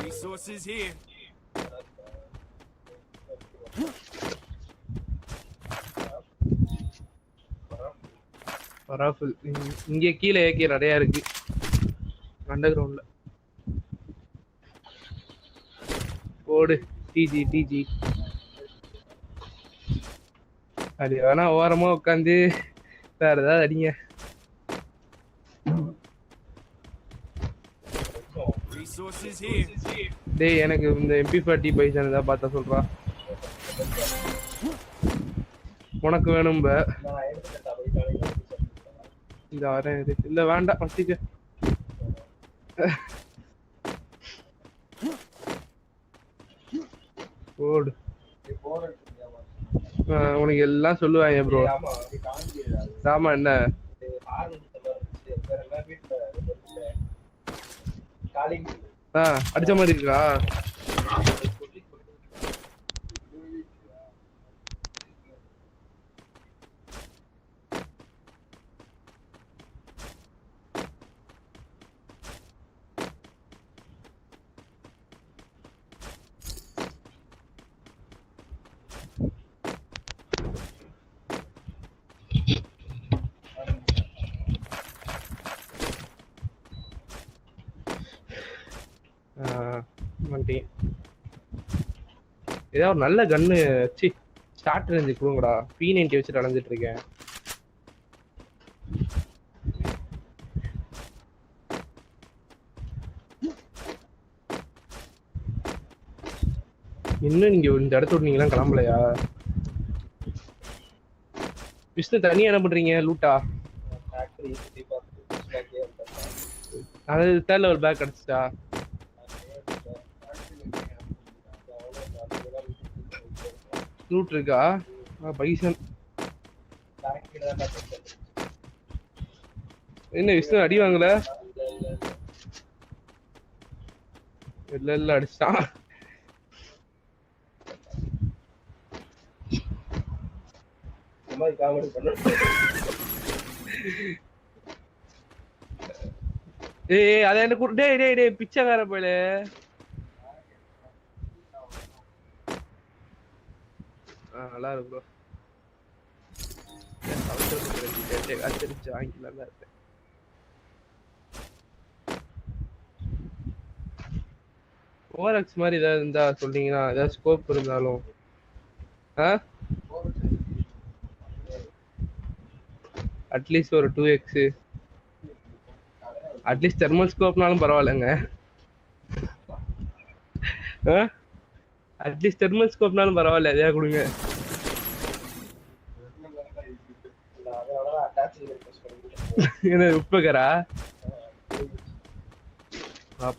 Resources here. பராஃபில் இங்க கீழே AK நிறைய இருக்கு அண்டர் கிரவுண்ட்ல. ஓடு டிஜி டிஜி. அது வேணா ஓரமா உட்காந்து வேற ஏதாவது அடிங்க. Resources here. டேய் எனக்கு இந்த MP40 பைசன் ஏதாவது பார்த்தா சொல்றா. உனக்கு வேணும்ப இந்த வரேன் இருக்கு. இல்ல வேண்டாம் வச்சுக்க. ஓடு. உனக்கு எல்லாம் சொல்லுவாங்க ப்ரோ. ஆமா என்ன அடிச்ச மாதிரி இருக்கா? ஏதாவது ஒரு நல்ல கன்னு சி ஸ்டார்ட் ரேஞ்சு கொடுங்கடா. P90 வச்சுட்டு அலைஞ்சிட்டு இருக்கேன். இன்னும் நீங்க இந்த இடத்த விட்டு நீங்களாம் கிளம்பலையா? விஷ்ணு தனியா என்ன பண்றீங்க? லூட்டா அது தேர்ட் லெவல் பேக் கிடைச்சிட்டா? லூட் இருக்கா? பைசன் என்ன விஷ்ணு அடி வாங்கல? இல்ல அடிச்சிட்டான். ஏய் அத என்ன டேய் டேய் டேய் பிச்சைக்கார போயில. நல்லா இருக்கு ப்ரோ. அச்சரிச்சு வாங்கிக்கலாம் தான் இருப்பேன். ஓஆர்எக்ஸ் மாதிரி ஏதாவது இருந்தா சொல்றீங்கன்னா ஏதாவது ஸ்கோப் இருந்தாலும் அட்லீஸ்ட் ஒரு 2x அட்லீஸ்ட் தெர்மல் ஸ்கோப்னாலும் பரவாயில்லைங்க. அட்லீஸ்ட் தெர்மல் ஸ்கோப்னாலும் பரவாயில்ல எதையா கொடுங்க. என்ன உப்புக்கரா?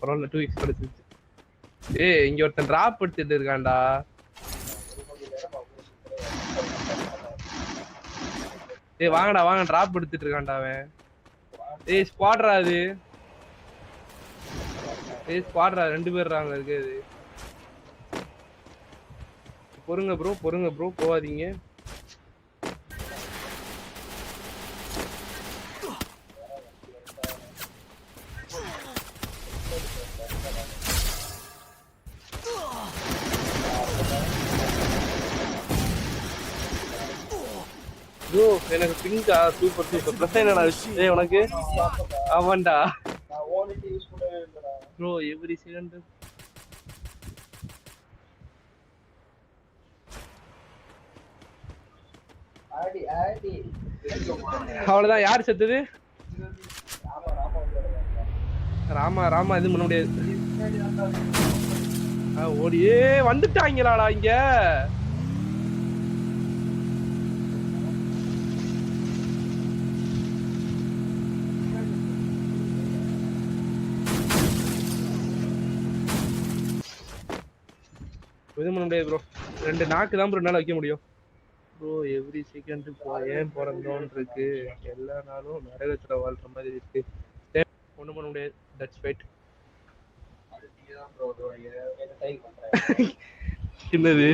பரவாயில்ல 2x கிடைச்சிருச்சு. ஏய் இங்க ஒருத்தன் டிராப் எடுத்துட்டு இருக்கான்டா. ஏய் வாங்கடா வாங்க டிராப் எடுத்துட்டு இருக்கான்டா அவன். ஏய் ஸ்குவாட்ரா அது. ஏய் ஸ்குவாட்ரா 2 பேர்றாங்க இருக்கு அது. பொறுங்க ப்ரோ போவாதீங்க. ப்ரோ எனக்கு பிங்கா சூப்பர் பிரச்சனை என்னடா? ஏய் உனக்கு அவன்டா ப்ரோ எவ்ரி செகண்ட். அவ்வளவுதான். யார் செத்தது? ராமா எதுவும் பண்ண முடியாது. ஓடியே வந்துட்டாங்களாடா இங்க. எதுவும் பண்ண முடியாது ப்ரோ. 2 நாக்கு தான் ப்ரோ என்னால வைக்க முடியும் ப்ரோ. எவ்ரி செகண்ட் ஏன் பிறந்தோன்னு இருக்கு. எல்லா நாளும் நரகத்துல வாழ்ற மாதிரி இருக்கு. ஒண்ணும் பண்ண முடியாது. That's fight. என்னது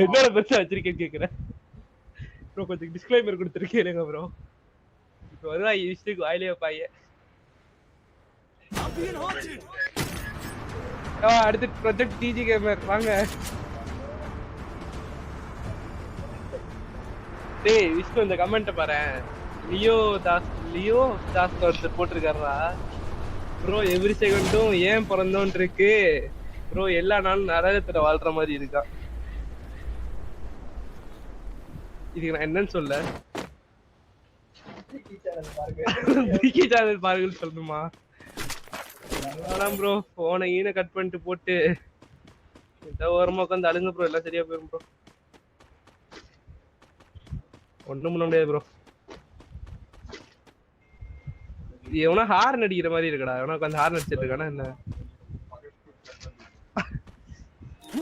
என்னோட பெருசா வச்சிருக்கேன்னு கேக்குறேன். ப்ரோ கொஞ்சம் டிஸ்க்ளைமர் கொடுத்துருக்கேன் ப்ரோ. இப்போ வருவா இஷ்டுக்கு வாயிலே வைப்பாங்க. I'm being haunted. அடுத்து ப்ராஜெக்ட் டிஜி கேமர் வாங்க. டேய் விஷ்ணு இந்த கமெண்ட் பாறேன். லியோ தாஸ் ஒருத்தர் போட்டிருக்காருடா. ப்ரோ எவ்ரி செகண்டும் ஏன் பிறந்தோன்னு இருக்கு ப்ரோ, எல்லா நாளும் நரகத்துல வாழ்ற மாதிரி இருக்கா. இதுக்கு நான் என்னன்னு சொல்ல? விக்கி சேனல் பாருங்கன்னு சொல்லணுமா? அதான் ப்ரோ போனை ஈன கட் பண்ணிட்டு போட்டு ஏதோ ஓரமா உட்காந்து அழுங்க ப்ரோ, எல்லாம் சரியா போயிடும் ப்ரோ. ஒண்ணும் பண்ண முடியாது ப்ரோ. எவனா ஹார்ன் அடிக்கிற மாதிரி இருக்கடா, எவனா உட்காந்து ஹார்ன் அடிச்சிட்டு இருக்கானா என்ன?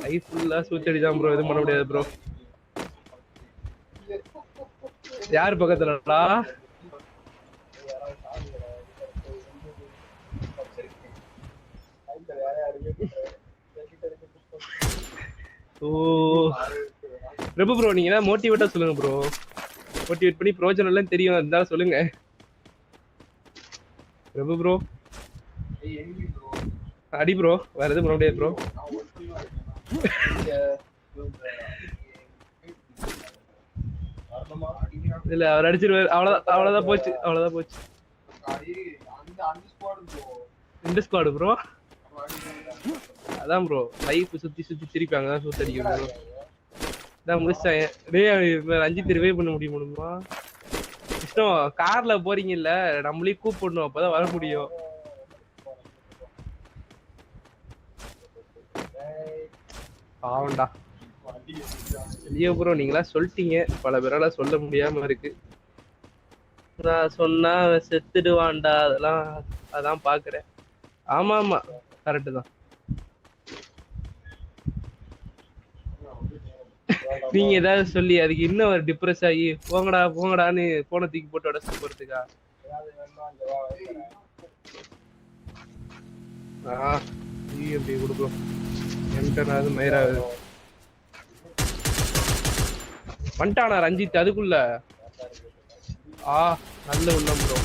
லைஃப் ஃபுல்லா சூச்சடி தான் ப்ரோ, எதுவும் பண்ண முடியாது ப்ரோ. யார் பக்கத்துலடா? ஓ பிரபு ப்ரோ, நீங்க தான் மோட்டிவேட்டா சொல்லுங்க ப்ரோ. மோட்டிவேட் பண்ணி ப்ரோஜனம் எல்லாம் தெரியும் இருந்தாலும் சொல்லுங்க பிரபு ப்ரோ. அடி ப்ரோ, வேற எதுவும் பண்ண முடியாது ப்ரோ. இல்ல அவர் அடிச்சிருவாரு, அவ்வளவுதான் போச்சு, அவ்வளவுதான் போச்சு. இந்த ஸ்குவாடு ப்ரோ, அதான் ப்ரோ லைஃப் சுத்தி சுத்தி திருப்பி அங்கதான் சுத்தி அடிக்கும். அதான் முடிச்சிட்டேன். டேய் ரஞ்சித் ரிவைவ் பண்ண முடியுமா? விஷ்ணு கார்ல போறீங்கல்ல, நம்மளையும் கூப்பிடணும், அப்பதான் வர முடியும். ஆவண்டா லியோ ப்ரோ, நீங்களா சொல்லிட்டீங்க, பல பேரால சொல்ல முடியாம இருக்கு. நான் சொன்னா செத்துடுவான்டா, அதெல்லாம் அதான் பாக்குறேன். ஆமா ஆமா கரெக்டு தான். நீங்க ஏதாவது சொல்லி அதுக்கு இன்னும் ஒரு டிப்ரெஸ் ஆகி போங்கடா போங்கடான்னு போனை தூக்கி போட்டு உடச்சு போறதுக்கா? எப்படி கொடுக்கும் என்கிட்ட மயிராது வந்துட்டானா ரஞ்சித் அதுக்குள்ள. நல்ல உள்ளம் ப்ரோ.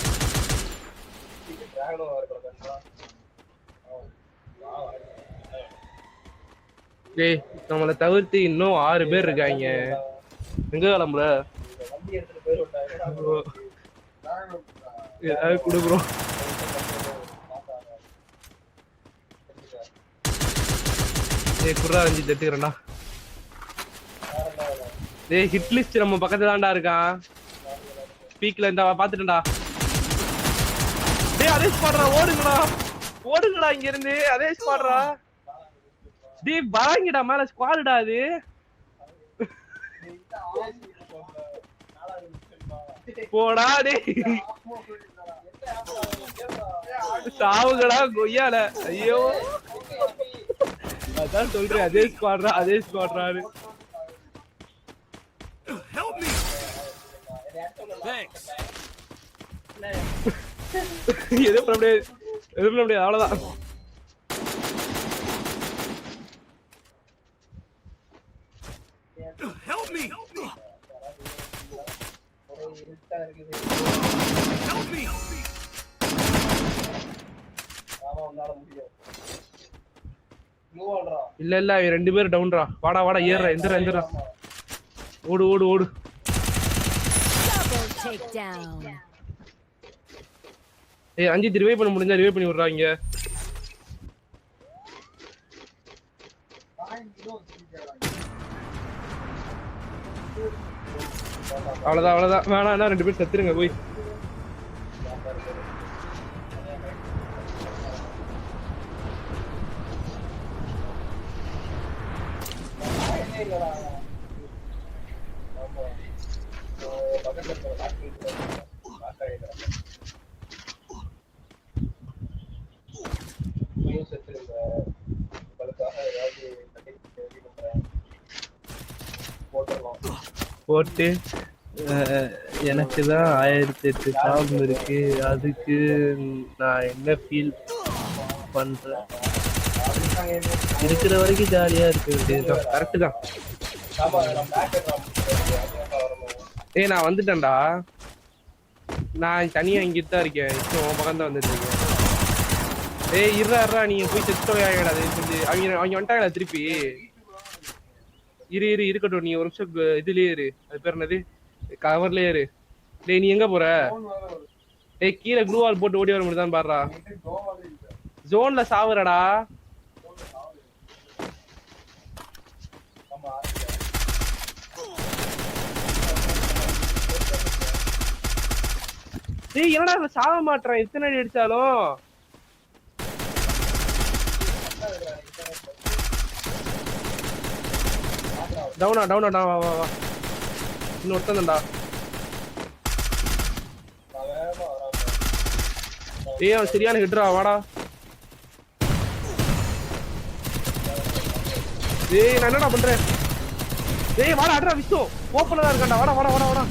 டேய் நம்மளை தவிர்த்து இன்னும் 6 பேர் இருக்காங்க. எங்க கிளம்புற? ஏதாவது கொடு ப்ரோ. டேய் குர்ரா ரஞ்சித் எடுத்துக்கிறேன்டா. டேய் ஹிட் லிஸ்ட் நம்ம பக்கத்துல தான்டா இருக்கான். பீக்ல இருந்தா பாத்துட்டேன்டா. டேய் அதே ஸ்குவாட்ரா, ஓடுங்கடா ஓடுங்கடா இங்க இருந்து, அதே ஸ்குவாட்ரா. டேய் வாங்கடா மேல ஸ்குவாடுடா அது. போடா டேய் சாவுகடா கொய்யால. ஐயோ அதான் சொல்றேன், அதே ஸ்குவாட்ரா அதே ஸ்குவாட்ரான்னு. Help me. Thanks. எதுவும் பண்ண முடியாது, எதுவும் பண்ண முடியாது, அவ்வளவுதான். Help me. Help me. இல்ல இல்ல 2 பேர் டவுன்ரா. வாடா வாடா ஏறுறா, எந்திரா எந்திரா, ஓடு ஓடு ஓடு. ஏய் அஞ்சித் ரிவைவ் பண்ண முடிஞ்சா ரிவைவ் பண்ணி விடுறாங்க. அவ்வளவுதான் அவ்வளவுதான், வேணாம் 2 பேர் செத்துருங்க போய். போட்டு எனக்கு தான் 1008 சாபம் இருக்கு, அதுக்கு நான் என்ன ஃபீல் பண்றேன்? இருக்கிற வரைக்கும் ஜாலியா இருக்க வேண்டியதுதான். கரெக்டு தான். ஏய் நான் வந்துட்டேன்டா. நான் தனியா இங்கிட்டு தான் இருக்கேன். இப்போ உன் பக்கம் தான் வந்துட்டு இருக்கேன். ஏய் இருடா நீங்க போய் செக் தொலையாடா. அவங்க வந்துட்டாங்களா திருப்பி? இருக்கட்டும். நீ ஒரு நிமிஷம் இதுலயே இரு. அது பேர் என்னது, கவர்லயே இரு. டேய் நீ எங்க போற? டேய் கீழே க்ளூ வால் போட்டு ஓடி வர முடியுதான்னு பாருடா. ஜோன்ல சாவுறடா. டேய் என்னடா சாவ மாட்டேன் எத்தனை அடி அடிச்சாலும். டவுனா வா. இன்னொருத்தன்டா. ஏய் அவன் சரியான ஹிட்ரா. வாடா. ஏய் நான் என்னடா பண்றேன்? ஏய் வாடா அட்ரா விஸ்து. ஓப்பன்ல தான் இருக்கான்டா. வாடா.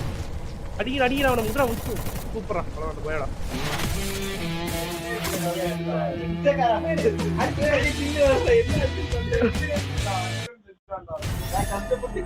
அடிக்கிற அவனை முட்றா விஸ்து. சூப்பரா. போயடா. கஷ்டப்பட்டு